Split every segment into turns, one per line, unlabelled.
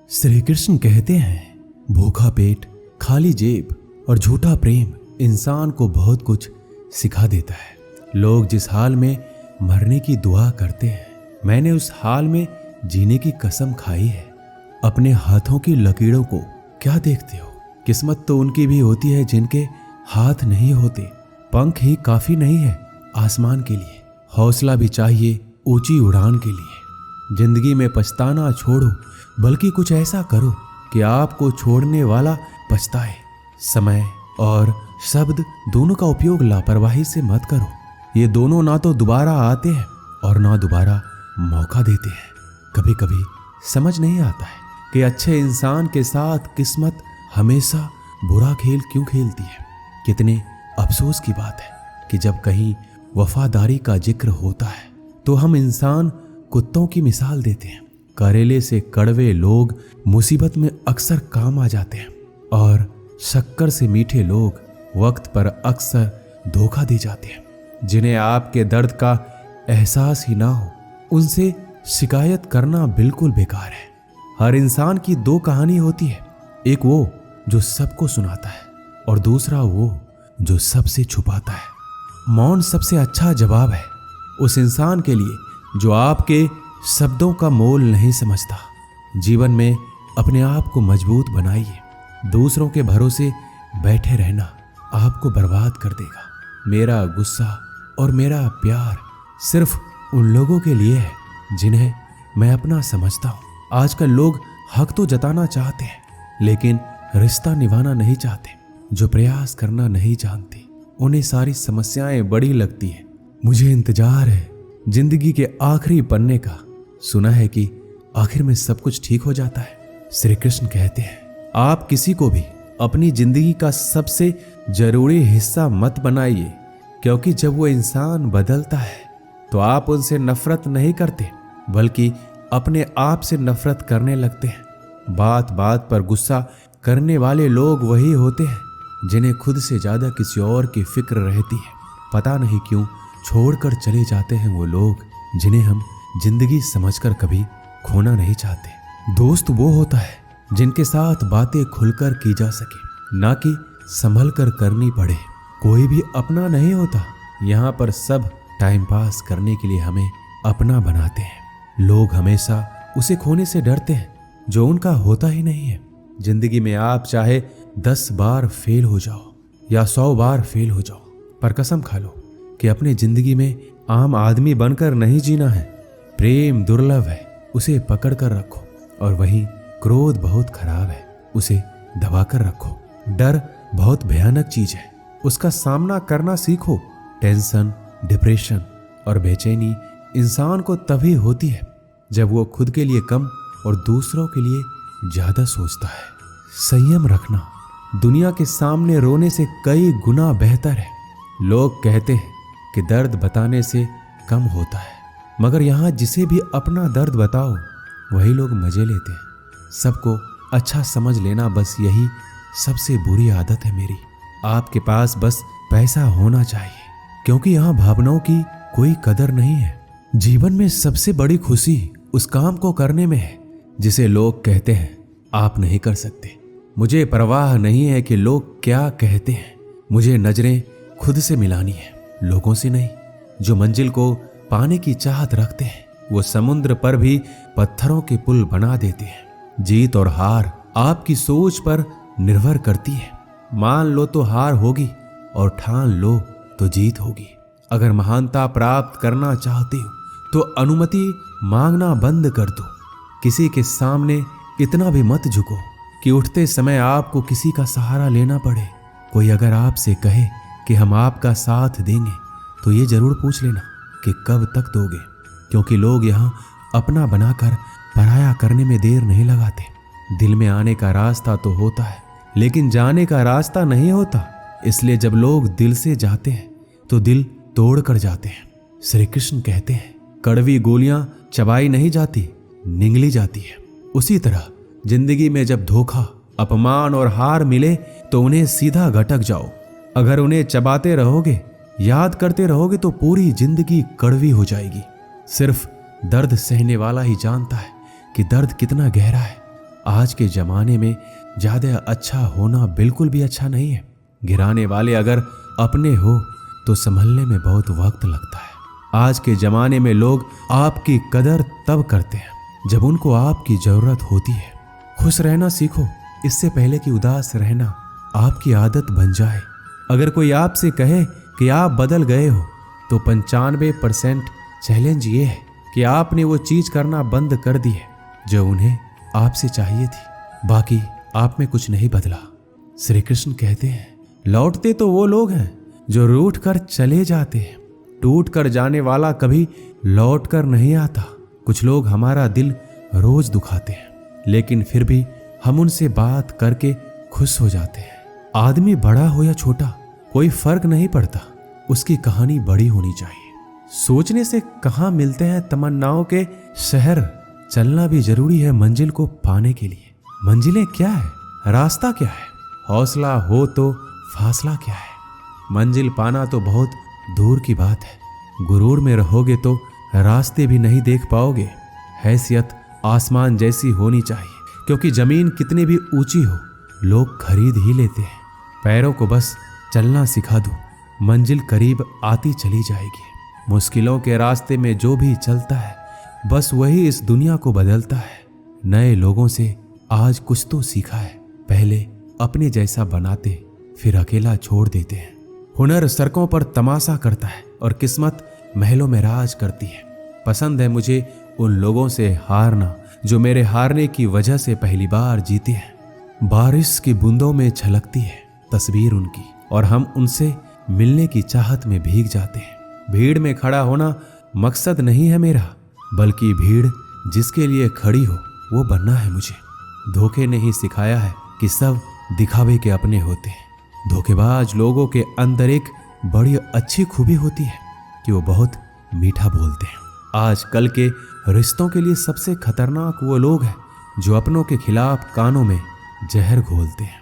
श्री कृष्ण कहते हैं, भूखा पेट, खाली जेब और झूठा प्रेम इंसान को बहुत कुछ सिखा देता है। लोग जिस हाल में मरने की दुआ करते हैं, मैंने उस हाल में जीने की कसम खाई है। अपने हाथों की लकीरों को क्या देखते हो? किस्मत तो उनकी भी होती है जिनके हाथ नहीं होते। पंख ही काफी नहीं है आसमान के लिए, हौसला भी चाहिए ऊंची उड़ान के लिए। जिंदगी में पछताना छोड़ो, बल्कि कुछ ऐसा करो कि आपको छोड़ने वाला पछताए। समय और शब्द दोनों का उपयोग लापरवाही से मत करो। ये दोनों ना तो दोबारा आते हैं और ना दोबारा मौका देते हैं। कभी कभी समझ नहीं आता है कि अच्छे इंसान के साथ किस्मत हमेशा बुरा खेल क्यों खेलती है। कितने अफसोस की बात है कि जब कहीं वफादारी का जिक्र होता है तो हम इंसान कुत्तों की मिसाल देते हैं। करेले से कड़वे लोग मुसीबत में अक्सर काम आ जाते हैं और शक्कर से मीठे लोग वक्त पर अक्सर धोखा दे जाते हैं। जिन्हें आपके दर्द का एहसास ही ना हो, उनसे शिकायत करना बिल्कुल बेकार है। हर इंसान की दो कहानी होती है, एक वो जो सबको सुनाता है और दूसरा वो जो सबसे छुपाता है। मौन सबसे अच्छा जवाब है उस इंसान के लिए जो आपके शब्दों का मोल नहीं समझता। जीवन में अपने आप को मजबूत बनाइए। दूसरों के भरोसे बैठे रहना आपको बर्बाद कर देगा। मेरा गुस्सा और मेरा प्यार सिर्फ उन लोगों के लिए है जिन्हें मैं अपना समझता हूँ। आजकल लोग हक तो जताना चाहते हैं, लेकिन रिश्ता निभाना नहीं चाहते। जो प्रयास करना नहीं जानते, उन्हें सारी समस्याएं बड़ी लगती हैं। मुझे इंतजार है जिंदगी के आखिरी पन्ने का। सुना है कि आखिर में सब कुछ ठीक हो जाता है। श्री कृष्ण कहते हैं, आप किसी को भी अपनी जिंदगी का सबसे जरूरी हिस्सा मत बनाइए, क्योंकि जब वो इंसान बदलता है तो आप उनसे नफरत नहीं करते, बल्कि अपने आप से नफरत करने लगते हैं। बात बात पर गुस्सा करने वाले लोग वही होते हैं जिन्हें खुद से ज्यादा किसी और की फिक्र रहती है। पता नहीं क्यों छोड़कर चले जाते हैं वो लोग जिन्हें हम जिंदगी समझकर कभी खोना नहीं चाहते। दोस्त वो होता है जिनके साथ बातें खुलकर की जा सके, ना कि संभल कर करनी पड़े। कोई भी अपना नहीं होता। यहाँ पर सब टाइम पास करने के लिए हमें अपना बनाते हैं। लोग हमेशा उसे खोने से डरते हैं जो उनका होता ही नहीं है। जिंदगी में आप चाहे 10 बार फेल हो जाओ या 100 बार फेल हो जाओ, पर कसम खा लो कि अपनी जिंदगी में आम आदमी बनकर नहीं जीना है। प्रेम दुर्लभ है, उसे पकड़ कर रखो। और वहीं क्रोध बहुत खराब है, उसे दबा कर रखो। डर बहुत भयानक चीज है, उसका सामना करना सीखो। टेंशन, डिप्रेशन और बेचैनी इंसान को तभी होती है जब वो खुद के लिए कम और दूसरों के लिए ज्यादा सोचता है। संयम रखना दुनिया के सामने रोने से कई गुना बेहतर है। लोग कहते हैं कि दर्द बताने से कम होता है, मगर यहाँ जिसे भी अपना दर्द बताओ वही लोग मजे लेते हैं। सबको अच्छा समझ लेना, बस यही सबसे बुरी आदत है मेरी। आपके पास बस पैसा होना चाहिए, क्योंकि यहाँ भावनाओं की कोई कदर नहीं है। जीवन में सबसे बड़ी खुशी उस काम को करने में है जिसे लोग कहते हैं आप नहीं कर सकते। मुझे परवाह नहीं है कि लोग क्या कहते हैं। मुझे नजरें खुद से मिलानी है, लोगों से नहीं। जो मंजिल को पाने की चाहत रखते हैं वो समुद्र पर भी पत्थरों के पुल बना देते हैं। जीत और हार आपकी सोच पर निर्भर करती है। मान लो तो हार होगी और ठान लो तो जीत होगी। अगर महानता प्राप्त करना चाहते हो तो अनुमति मांगना बंद कर दो। किसी के सामने इतना भी मत झुको कि उठते समय आपको किसी का सहारा लेना पड़े। कोई अगर आपसे कहे कि हम आपका साथ देंगे तो ये जरूर पूछ लेना कि कब तक दोगे, क्योंकि लोग यहाँ अपना बनाकर पराया करने में देर नहीं लगाते। दिल में आने का रास्ता तो होता है, लेकिन जाने का रास्ता नहीं होता। इसलिए जब लोग दिल से जाते हैं तो दिल तोड़ कर जाते हैं। श्री कृष्ण कहते हैं, कड़वी गोलियां चबाई नहीं जाती, निगली जाती है। उसी तरह जिंदगी में जब धोखा, अपमान और हार मिले तो उन्हें सीधा घटक जाओ। अगर उन्हें चबाते रहोगे, याद करते रहोगे तो पूरी जिंदगी कड़वी हो जाएगी। सिर्फ दर्द सहने वाला ही जानता है कि दर्द कितना गहरा है। आज के जमाने में ज्यादा अच्छा होना बिल्कुल भी अच्छा नहीं है। गिराने वाले अगर अपने हो तो संभलने में बहुत वक्त लगता है। आज के जमाने में लोग आपकी कदर तब करते हैं जब उनको आपकी जरूरत होती है। खुश रहना सीखो, इससे पहले कि उदास रहना आपकी आदत बन जाए। अगर कोई आपसे कहे कि आप बदल गए हो तो 95% चैलेंज ये है कि आपने वो चीज करना बंद कर दी है जो उन्हें आपसे चाहिए थी। बाकी आप में कुछ नहीं बदला। श्री कृष्ण कहते हैं, लौटते तो वो लोग हैं जो रूठ कर चले जाते हैं, टूट कर जाने वाला कभी लौट कर नहीं आता। कुछ लोग हमारा दिल रोज दुखाते हैं, लेकिन फिर भी हम उनसे बात करके खुश हो जाते हैं। आदमी बड़ा हो या छोटा कोई फर्क नहीं पड़ता, उसकी कहानी बड़ी होनी चाहिए। सोचने से कहाँ मिलते हैं तमन्नाओं के शहर, चलना भी जरूरी है मंजिल को पाने के लिए। मंजिलें क्या है, रास्ता क्या है, हौसला हो तो फासला क्या है। मंजिल पाना तो बहुत दूर की बात है। गुरूर में रहोगे तो रास्ते भी नहीं देख पाओगे। हैसियत आसमान जैसी होनी चाहिए, क्योंकि जमीन कितनी भी ऊंची हो लोग खरीद ही लेते हैं। पैरों को बस चलना सिखा दो, मंजिल करीब आती चली जाएगी। मुश्किलों के रास्ते में जो भी चलता है बस वही इस दुनिया को बदलता है। नए लोगों से आज कुछ तो सीखा है, पहले अपने जैसा बनाते फिर अकेला छोड़ देते हैं। हुनर सड़कों पर तमाशा करता है और किस्मत महलों में राज करती है। पसंद है मुझे उन लोगों से हारना जो मेरे हारने की वजह से पहली बार जीते हैं। बारिश की बूंदों में झलकती है तस्वीर उनकी और हम उनसे मिलने की चाहत में भीग जाते हैं। भीड़ में खड़ा होना मकसद नहीं है मेरा, बल्कि भीड़ जिसके लिए खड़ी हो वो बनना है मुझे। धोखे ने ही सिखाया है कि सब दिखावे के अपने होते हैं। धोखेबाज लोगों के अंदर एक बड़ी अच्छी खूबी होती है कि वो बहुत मीठा बोलते हैं। आजकल के रिश्तों के लिए सबसे खतरनाक वो लोग हैं जो अपनों के खिलाफ कानों में जहर घोलते हैं।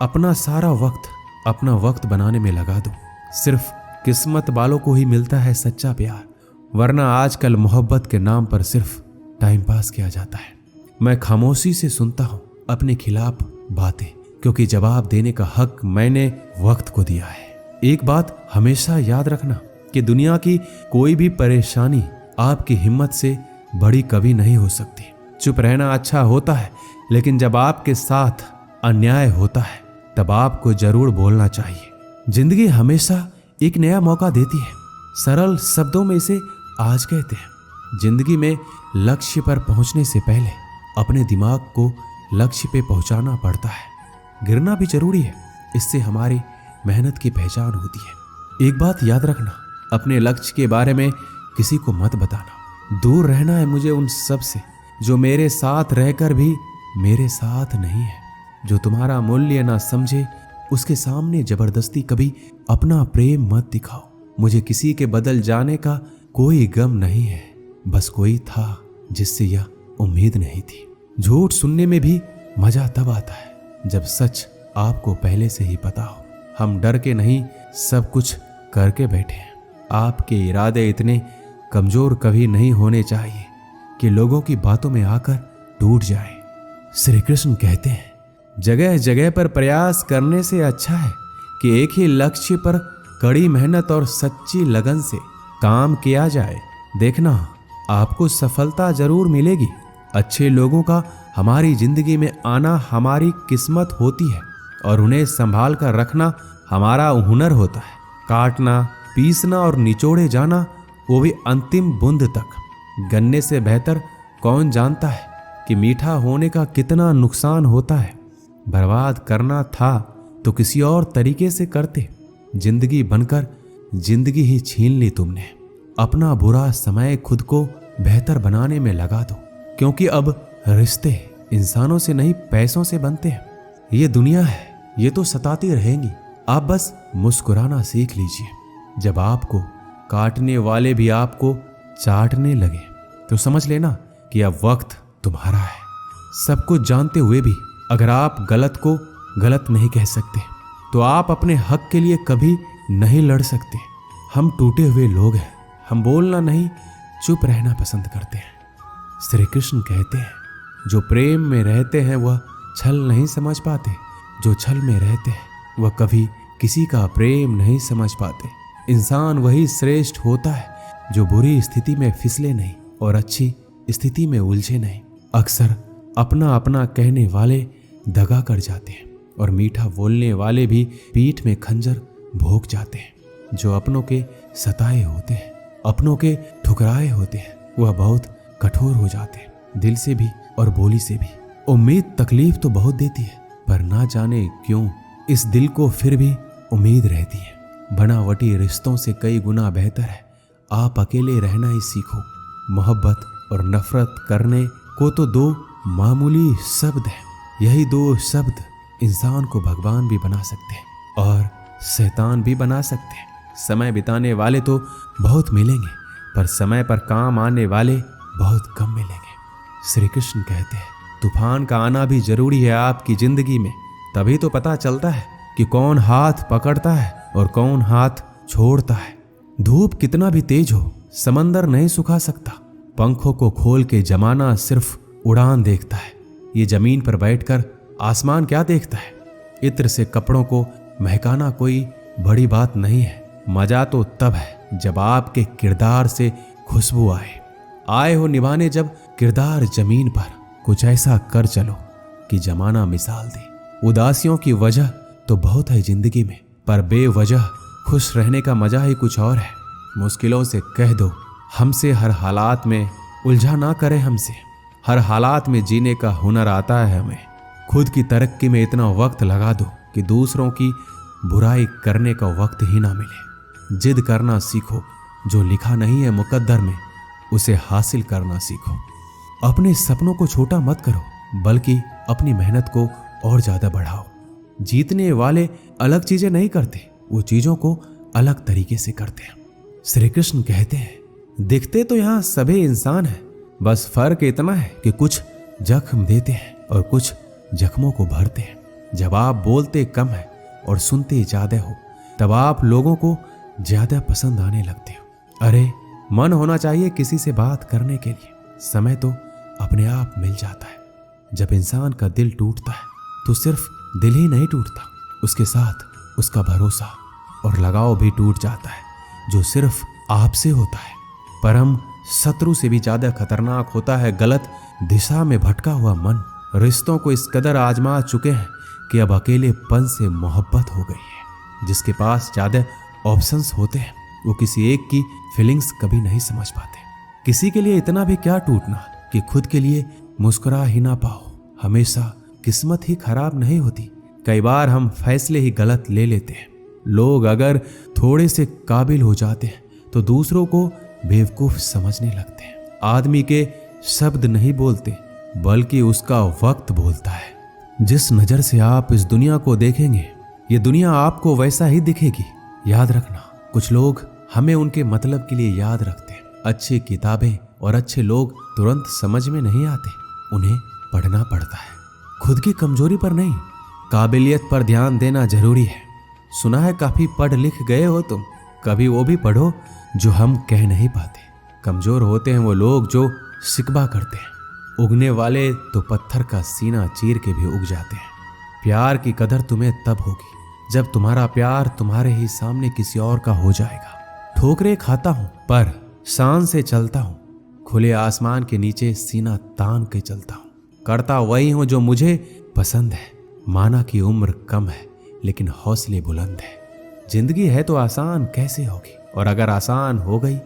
अपना सारा वक्त अपना वक्त बनाने में लगा दो। सिर्फ किस्मत वालों को ही मिलता है सच्चा प्यार, वरना आजकल मोहब्बत के नाम पर सिर्फ टाइम पास किया जाता है। मैं खामोशी से सुनता हूँ अपने खिलाफ बातें, क्योंकि जवाब देने का हक मैंने वक्त को दिया है। एक बात हमेशा याद रखना कि दुनिया की कोई भी परेशानी आपकी हिम्मत से बड़ी कभी नहीं हो सकती। चुप रहना अच्छा होता है, लेकिन जब आपके साथ अन्याय होता है तब आपको जरूर बोलना चाहिए। जिंदगी हमेशा एक नया मौका देती है। सरल शब्दों में इसे आज कहते हैं। जिंदगी में लक्ष्य पर पहुंचने से पहले अपने दिमाग को लक्ष्य पे पहुंचाना पड़ता है। गिरना भी जरूरी है, इससे हमारी मेहनत की पहचान होती है। एक बात याद रखना, अपने लक्ष्य के बारे में किसी को मत बताना। दूर रहना है मुझे उन सब से जो मेरे साथ रहकर भी मेरे साथ नहीं है। जो तुम्हारा मूल्य ना समझे उसके सामने जबरदस्ती कभी अपना प्रेम मत दिखाओ। मुझे किसी के बदल जाने का कोई गम नहीं है, बस कोई था जिससे यह उम्मीद नहीं थी। झूठ सुनने में भी मजा तब आता है जब सच आपको पहले से ही पता हो। हम डर के नहीं सब कुछ करके बैठे हैं। आपके इरादे इतने कमजोर कभी नहीं होने चाहिए कि लोगों की बातों में आकर टूट जाए। श्री कृष्ण कहते हैं, जगह जगह पर प्रयास करने से अच्छा है कि एक ही लक्ष्य पर कड़ी मेहनत और सच्ची लगन से काम किया जाए। देखना आपको सफलता जरूर मिलेगी। अच्छे लोगों का हमारी जिंदगी में आना हमारी किस्मत होती है और उन्हें संभाल कर रखना हमारा हुनर होता है। काटना, पीसना और निचोड़े जाना, वो भी अंतिम बूंद तक। गन्ने से बेहतर कौन जानता है कि मीठा होने का कितना नुकसान होता है। बर्बाद करना था तो किसी और तरीके से करते। जिंदगी बनकर जिंदगी ही छीन ली तुमने। अपना बुरा समय खुद को बेहतर बनाने में लगा दो, क्योंकि अब रिश्ते इंसानों से नहीं पैसों से बनते हैं। ये दुनिया है, ये तो सताती रहेंगी। आप बस मुस्कुराना सीख लीजिए। जब आपको काटने वाले भी आपको चाटने लगे तो समझ लेना कि अब वक्त तुम्हारा है। सब कुछ जानते हुए भी अगर आप गलत को गलत नहीं कह सकते तो आप अपने हक के लिए कभी नहीं लड़ सकते। हम टूटे हुए लोग हैं, हम बोलना नहीं चुप रहना पसंद करते हैं। श्री कृष्ण कहते हैं, जो प्रेम में रहते हैं वह छल नहीं समझ पाते, जो छल में रहते हैं वह कभी किसी का प्रेम नहीं समझ पाते। इंसान वही श्रेष्ठ होता है जो बुरी स्थिति में फिसले नहीं और अच्छी स्थिति में उलझे नहीं। अक्सर अपना अपना कहने वाले दगा कर जाते हैं और मीठा बोलने वाले भी पीठ में खंजर भोंक जाते हैं। जो अपनों के सताए होते हैं, अपनों के ठुकराए होते हैं, वह बहुत कठोर हो जाते हैं, दिल से भी और बोली से भी। उम्मीद तकलीफ तो बहुत देती है, पर ना जाने क्यों इस दिल को फिर भी उम्मीद रहती है। बनावटी रिश्तों से कई गुना बेहतर है आप अकेले रहना ही सीखो। मोहब्बत और नफरत करने को तो दो मामूली शब्द हैं। यही दो शब्द इंसान को भगवान भी बना सकते हैं और शैतान भी बना सकते हैं। समय बिताने वाले तो बहुत मिलेंगे, पर समय पर काम आने वाले बहुत कम मिलेंगे। श्री कृष्ण कहते हैं तूफान का आना भी जरूरी है आपकी जिंदगी में, तभी तो पता चलता है कि कौन हाथ पकड़ता है और कौन हाथ छोड़ता है। धूप कितना भी तेज हो समंदर नहीं सुखा सकता। पंखों को खोल के जमाना सिर्फ उड़ान देखता है। ये जमीन पर बैठकर आसमान क्या देखता है। इत्र से कपड़ों को महकाना कोई बड़ी बात नहीं है। मजा तो तब है जब आपके किरदार से खुशबू आए हो निभाने जब किरदार जमीन पर। कुछ ऐसा कर चलो कि जमाना मिसाल दे। उदासियों की वजह तो बहुत है जिंदगी में, पर बेवजह खुश रहने का मजा ही कुछ और है। मुश्किलों से कह दो हमसे हर हालात में उलझा ना करे हमसे। हर हालात में जीने का हुनर आता है हमें। खुद की तरक्की में इतना वक्त लगा दो कि दूसरों की बुराई करने का वक्त ही ना मिले। जिद करना सीखो, जो लिखा नहीं है मुकद्दर में उसे हासिल करना सीखो। अपने सपनों को छोटा मत करो, बल्कि अपनी मेहनत को और ज्यादा बढ़ाओ। जीतने वाले अलग चीजें नहीं करते, वो चीजों को अलग तरीके से करते हैं। श्री कृष्ण कहते हैं दिखते तो यहाँ सभी इंसान हैं, बस फर्क इतना है कि कुछ जख्म देते हैं और कुछ जख्मों को भरते हैं। जब आप बोलते कम है और सुनते ज्यादा हो, तब आप लोगों को ज्यादा पसंद आने लगते हो। अरे मन होना चाहिए किसी से बात करने के लिए, समय तो अपने आप मिल जाता है। जब इंसान का दिल टूटता है तो सिर्फ दिल ही नहीं टूटता, उसके साथ उसका भरोसा और लगाव भी टूट जाता है, जो सिर्फ आपसे होता है। परम शत्रु से भी ज्यादा खतरनाक होता है गलत दिशा में भटका हुआ मन। रिश्तों को इस कदर आजमा चुके हैं कि अब अकेलेपन से मोहब्बत हो गई है। जिसके पास ज्यादा ऑप्शंस होते हैं वो किसी एक की फीलिंग्स कभी नहीं समझ पाते। किसी के लिए इतना भी क्या टूटना कि खुद के लिए मुस्कुरा ही ना पाओ। हमेशा किस्मत ही खराब नहीं होती, कई बार हम फैसले ही गलत ले लेते हैं। लोग अगर थोड़े से काबिल हो जाते हैं तो दूसरों को बेवकूफ समझने लगते हैं। आदमी के शब्द नहीं बोलते, बल्कि उसका वक्त बोलता है। जिस नजर से आप इस दुनिया को देखेंगे, ये दुनिया आपको वैसा ही दिखेगी। याद रखना, कुछ लोग हमें उनके मतलब के लिए याद रखते हैं। अच्छी किताबें और अच्छे लोग तुरंत समझ में नहीं आते, उन्हें पढ़ना पड़ता है। खुद की कमजोरी पर नहीं, काबिलियत पर ध्यान देना जरूरी है। सुना है काफी पढ़ लिख गए हो तुम, कभी वो भी पढ़ो जो हम कह नहीं पाते। कमजोर होते हैं वो लोग जो शिकवा करते हैं, उगने वाले तो पत्थर का सीना चीर के भी उग जाते हैं। प्यार की कदर तुम्हें तब होगी जब तुम्हारा प्यार तुम्हारे ही सामने किसी और का हो जाएगा। ठोकरे खाता हूं पर शान से चलता हूं, खुले आसमान के नीचे सीना तान के चलता हूं। करता वही हूं जो मुझे पसंद है। माना कि उम्र कम है लेकिन हौसले बुलंद है। जिंदगी है तो आसान कैसे होगी, और अगर आसान हो गई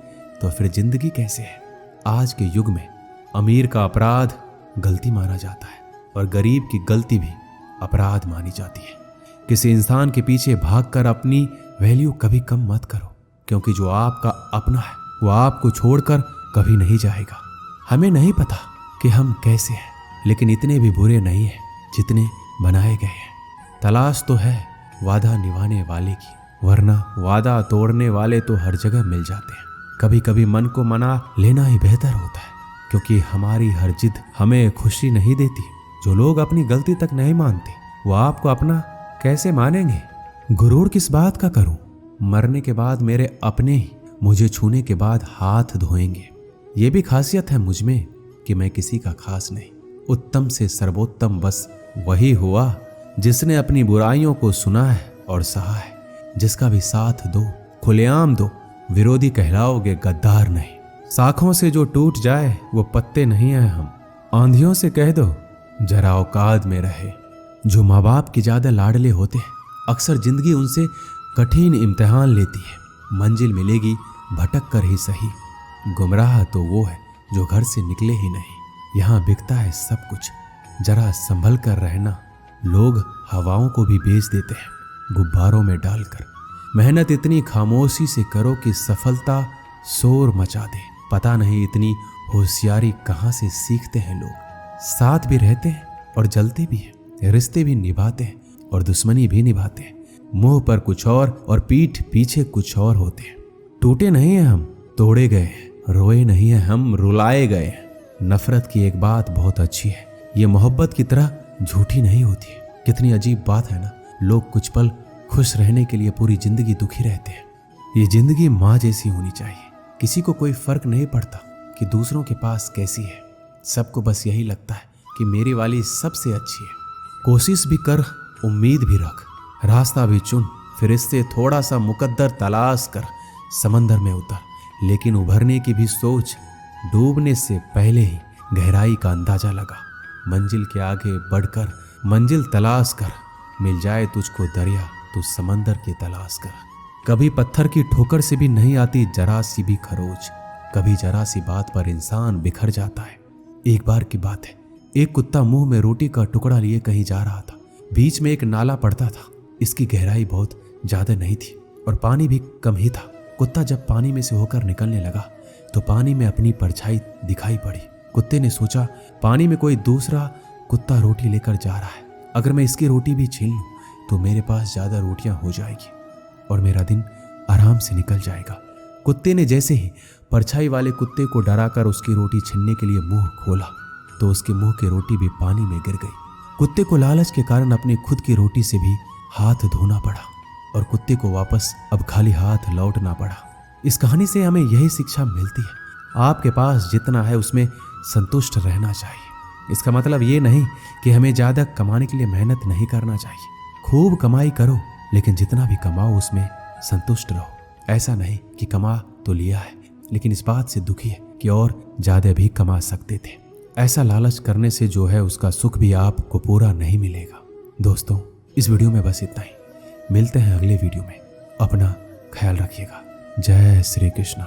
तो फिर जिंदगी कैसे है। आज के युग में अमीर का अपराध गलती माना जाता है और गरीब की गलती भी अपराध मानी जाती है। किसी इंसान के पीछे भागकर अपनी वैल्यू कभी कम मत करो, क्योंकि जो आपका अपना है वो आपको छोड़कर कभी नहीं जाएगा। हमें नहीं पता कि हम कैसे हैं, लेकिन इतने भी बुरे नहीं हैं जितने बनाए गए हैं। तलाश तो है वादा निभाने वाले की, वरना वादा तोड़ने वाले तो हर जगह मिल जाते हैं। कभी कभी मन को मना लेना ही बेहतर होता है, क्योंकि हमारी हर जिद हमें खुशी नहीं देती। जो लोग अपनी गलती तक नहीं मानते वो आपको अपना कैसे मानेंगे। गुरूर किस बात का करूं, मरने के बाद मेरे अपने ही मुझे छूने के बाद हाथ धोएंगे। ये भी खासियत है मुझ में कि मैं किसी का खास नहीं, उत्तम से सर्वोत्तम बस वही हुआ जिसने अपनी बुराइयों को सुना है और सहा है। जिसका भी साथ दो, खुलेआम दो, विरोधी कहलाओगे, गद्दार नहीं। शाखों से जो टूट जाए वो पत्ते नहीं हैं हम। आंधियों से कह दो जरा औकात में रहे। जो माँ बाप के ज्यादा लाडले होते हैं, अक्सर जिंदगी उनसे कठिन इम्तिहान लेती है। मंजिल मिलेगी भटक कर ही सही, गुमराह तो वो है जो घर से निकले ही नहीं। यहाँ बिकता है सब कुछ, जरा संभल कर रहना। लोग हवाओं को भी बेच देते हैं गुब्बारों में डालकर। मेहनत इतनी खामोशी से करो कि सफलता शोर मचा दे। पता नहीं इतनी होशियारी कहाँ से सीखते हैं लोग। साथ भी रहते हैं और जलते भी हैं, रिश्ते भी निभाते हैं और दुश्मनी भी निभाते हैं। मुंह पर कुछ और पीठ पीछे कुछ और होते हैं। टूटे नहीं हैं हम, तोड़े गए हैं। रोए नहीं हैं हम, रुलाए गए हैं। नफरत की एक बात बहुत अच्छी है, ये मोहब्बत की तरह झूठी नहीं होती है। कितनी अजीब बात है ना, लोग कुछ पल खुश रहने के लिए पूरी जिंदगी दुखी रहते हैं। ये जिंदगी माँ जैसी होनी चाहिए। किसी को कोई फर्क नहीं पड़ता कि दूसरों के पास कैसी है। सबको बस यही लगता है कि मेरी वाली सबसे अच्छी है। कोशिश भी कर, उम्मीद भी रख, रास्ता भी चुन, फिर इससे थोड़ा सा मुकद्दर तलाश कर समंदर में उतर। लेकिन उभरने की भी सोच, डूबने से पहले ही गहराई का अंदाजा लगा। मंजिल के आगे बढ़कर मंजिल तलाश कर, मिल जाए तुझको दरिया तो समंदर की तलाश कर। कभी पत्थर की ठोकर से भी नहीं आती जरा सी भी खरोच। कभी जरा सी बात पर इंसान बिखर जाता है। एक बार की बात है, एक कुत्ता मुंह में रोटी का टुकड़ा लिए कहीं जा रहा था। बीच में एक नाला पड़ता था। इसकी गहराई बहुत ज्यादा नहीं थी और पानी भी कम ही था। कुत्ता जब पानी में से होकर निकलने लगा तो पानी में अपनी परछाई दिखाई पड़ी। कुत्ते ने सोचा, पानी में कोई दूसरा कुत्ता रोटी लेकर जा रहा है। अगर मैं इसकी रोटी भी छीन लूं तो मेरे पास ज्यादा रोटियां हो जाएगी और मेरा दिन आराम से निकल जाएगा। कुत्ते ने जैसे ही परछाई वाले कुत्ते को डराकर उसकी रोटी छीनने के लिए मुंह खोला तो उसके मुंह की रोटी भी पानी में गिर गई। कुत्ते को लालच के कारण अपनी खुद की रोटी से भी हाथ धोना पड़ा और कुत्ते को वापस अब खाली हाथ लौटना पड़ा। इस कहानी से हमें यही शिक्षा मिलती है, आपके पास जितना है उसमें संतुष्ट रहना चाहिए। इसका मतलब ये नहीं कि हमें ज्यादा कमाने के लिए मेहनत नहीं करना चाहिए। खूब कमाई करो, लेकिन जितना भी कमाओ उसमें संतुष्ट रहो। ऐसा नहीं कि कमा तो लिया है लेकिन इस बात से दुखी है कि और ज्यादा भी कमा सकते थे। ऐसा लालच करने से जो है उसका सुख भी आपको पूरा नहीं मिलेगा। दोस्तों, इस वीडियो में बस इतना ही। मिलते हैं अगले वीडियो में। अपना ख्याल रखिएगा। जय श्री कृष्ण।